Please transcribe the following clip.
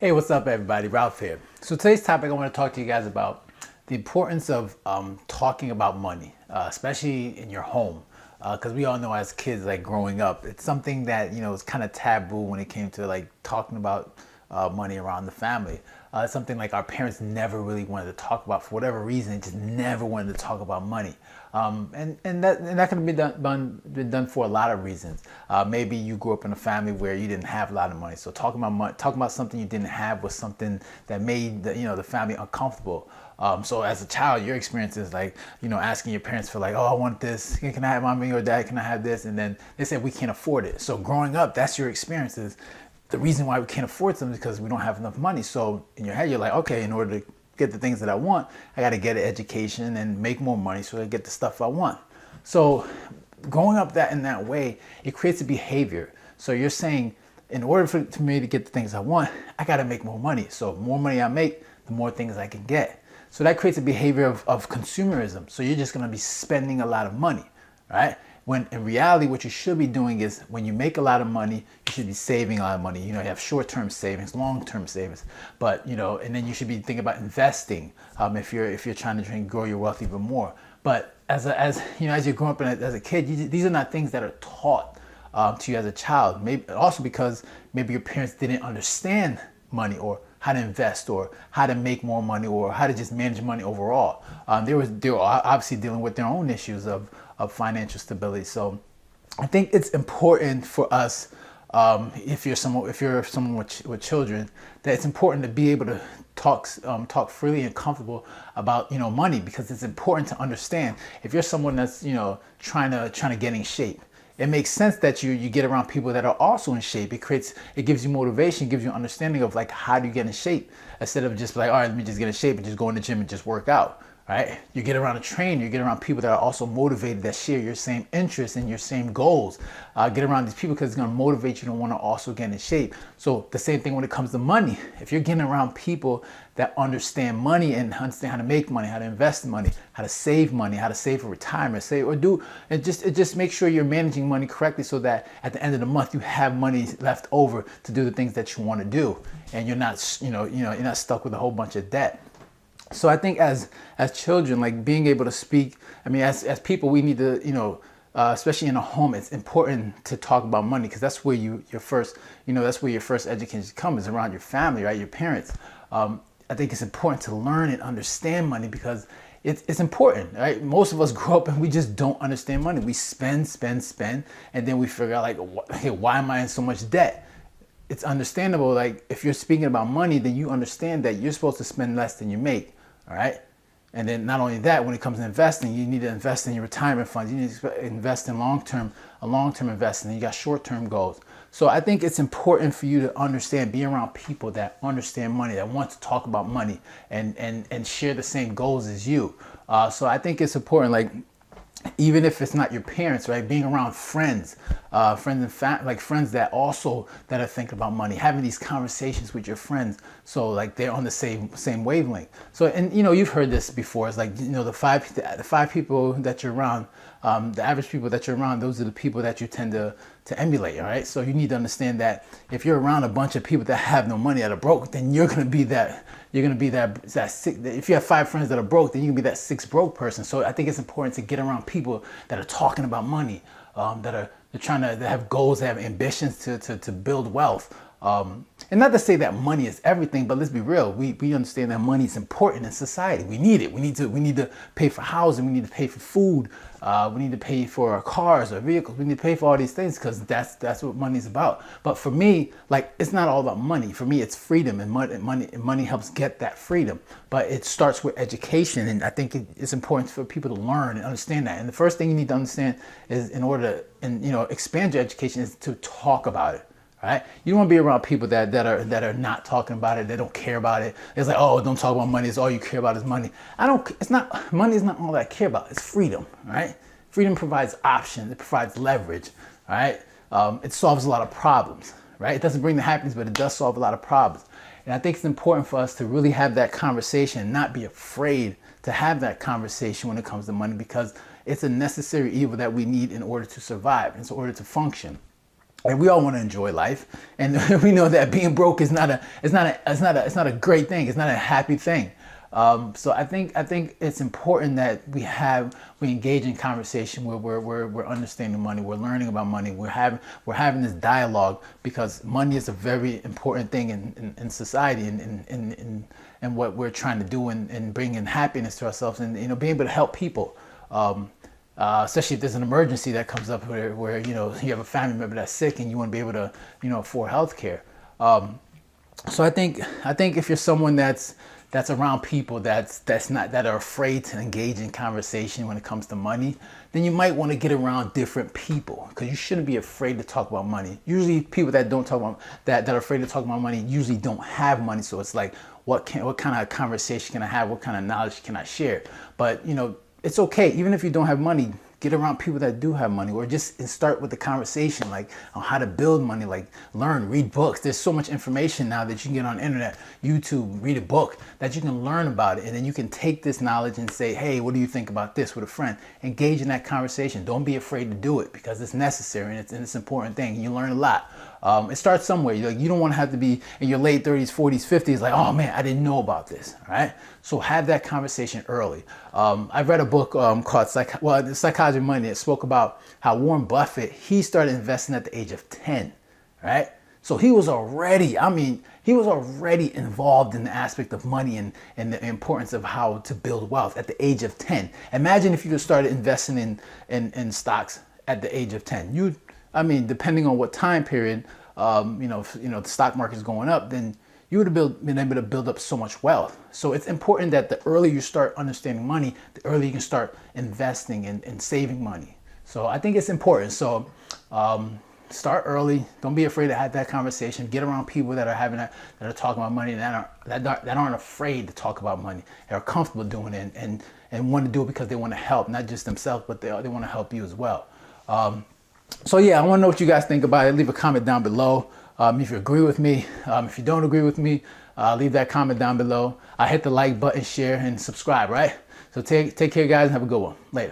Hey, what's up, everybody? Ralph here. So today's topic, I want to talk to you guys about the importance of talking about money, especially in your home, because we all know as kids, like growing up, it's something that is kind of taboo when it came to like talking about money around the family. It's something like our parents never really wanted to talk about for whatever reason. They just never wanted to talk about money, and that can be done for a lot of reasons. Maybe you grew up in a family where you didn't have a lot of money, so talking about money, talking about something you didn't have was something that made the family uncomfortable. So as a child, your experience is like, asking your parents for like, oh, I want this. Can I have mommy or dad? Can I have this? And then they said we can't afford it. So growing up, that's your experiences. The reason why we can't afford something is because we don't have enough money. So in your head, you're like, okay, in order to get the things that I want, I got to get an education and make more money so I get the stuff I want. So growing up in that way, it creates a behavior. So you're saying, in order for me to get the things I want, I got to make more money. So the more money I make, the more things I can get. So that creates a behavior of consumerism. So you're just going to be spending a lot of money, right? When in reality, what you should be doing is when you make a lot of money, you should be saving a lot of money. You have short-term savings, long-term savings, but and then you should be thinking about investing if you're trying to grow your wealth even more. But as you're growing up as a kid, these are not things that are taught to you as a child. Maybe also because maybe your parents didn't understand money or how to invest or how to make more money or how to just manage money overall. They were obviously dealing with their own issues of financial stability. So I think it's important for us, if you're someone with children, that it's important to be able to talk freely and comfortable about money, because it's important to understand if you're someone that's trying to get in shape. It makes sense that you get around people that are also in shape. It gives you motivation, gives you understanding of like how do you get in shape, instead of just like, all right, let me just get in shape and just go in the gym and just work out. Right? You get around a trainer, you get around people that are also motivated, that share your same interests and your same goals. Get around these people because it's going to motivate you to want to also get in shape. So the same thing when it comes to money. If you're getting around people that understand money and understand how to make money, how to invest money, how to save money, how to save for retirement, it just make sure you're managing money correctly so that at the end of the month you have money left over to do the things that you want to do, and you're not you're not stuck with a whole bunch of debt. So I think as children, like being able to speak, I mean, as people, we need to, especially in a home, it's important to talk about money, because that's where that's where your first education comes, is around your family, right? Your parents. I think it's important to learn and understand money, because it's important, right? Most of us grow up and we just don't understand money. We spend, and then we figure out like, hey, why am I in so much debt? It's understandable. Like if you're speaking about money, then you understand that you're supposed to spend less than you make. All right. And then not only that, when it comes to investing, you need to invest in your retirement funds. You need to invest in a long-term investment. You got short-term goals. So I think it's important for you to understand, be around people that understand money, that want to talk about money and share the same goals as you. So I think it's important, like, even if it's not your parents, right? Being around friends and friends that are thinking about money, having these conversations with your friends, so like they're on the same wavelength. So, and you've heard this before. It's like the five people that you're around, the average people that you're around, those are the people that you tend to emulate. All right. So you need to understand that if you're around a bunch of people that have no money, that are broke, then you're gonna be that. You're gonna be that sick. If you have 5 friends that are broke, then you can be that 6th broke person. So I think it's important to get around people that are talking about money, that have goals, that have ambitions to build wealth. And not to say that money is everything, but let's be real. We understand that money is important in society. We need it. We need to pay for housing. We need to pay for food. We need to pay for our cars or vehicles. We need to pay for all these things, because that's what money is about. But for me, like, it's not all about money. For me, it's freedom, and money helps get that freedom. But it starts with education, and I think it's important for people to learn and understand that. And the first thing you need to understand is, in order to expand your education, is to talk about it. Right? You don't want to be around people that are not talking about it. They don't care about it. It's like, oh, don't talk about money. It's all you care about is money. Money is not all that I care about. It's freedom, right? Freedom provides options. It provides leverage, right? It solves a lot of problems, right? It doesn't bring the happiness, but it does solve a lot of problems. And I think it's important for us to really have that conversation and not be afraid to have that conversation when it comes to money, because it's a necessary evil that we need in order to survive, in order to function. And we all want to enjoy life, and we know that being broke is not a great thing. It's not a happy thing. So I think it's important that we engage in conversation where we're understanding money, we're learning about money, we're having this dialogue, because money is a very important thing in society, and what we're trying to do, and bringing happiness to ourselves, and being able to help people. Especially if there's an emergency that comes up where you have a family member that's sick and you want to be able to afford health care. So I think if you're someone that's around people that are afraid to engage in conversation when it comes to money, then you might want to get around different people, because you shouldn't be afraid to talk about money. Usually people that don't talk about that are afraid to talk about money usually don't have money. So it's like, what kind of conversation can I have? What kind of knowledge can I share? But it's okay, even if you don't have money, get around people that do have money, or just start with the conversation, like on how to build money, like read books. There's so much information now that you can get on the internet, YouTube, read a book, that you can learn about it. And then you can take this knowledge and say, hey, what do you think about this, with a friend? Engage in that conversation. Don't be afraid to do it, because it's necessary, and it's an important thing. And you learn a lot. It starts somewhere. You don't want to have to be in your late 30s, 40s, 50s, like, oh man, I didn't know about this. All right. So have that conversation early. I read a book called The Psychology of Money. It spoke about how Warren Buffett, he started investing at the age of 10. Right. So he was already involved in the aspect of money, and the importance of how to build wealth at the age of 10. Imagine if you could start investing in stocks at the age of 10. Depending on what time period, the stock market is going up, then you would have been able to build up so much wealth. So it's important that the earlier you start understanding money, the earlier you can start investing and saving money. So I think it's important. So start early. Don't be afraid to have that conversation. Get around people that are talking about money, and that aren't afraid to talk about money. That are comfortable doing it, and want to do it because they want to help, not just themselves, but they want to help you as well. So yeah, I want to know what you guys think about it. Leave a comment down below. If you agree with me, if you don't agree with me, leave that comment down below. Hit the like button, share, and subscribe, right? So take care, guys, and have a good one. Later.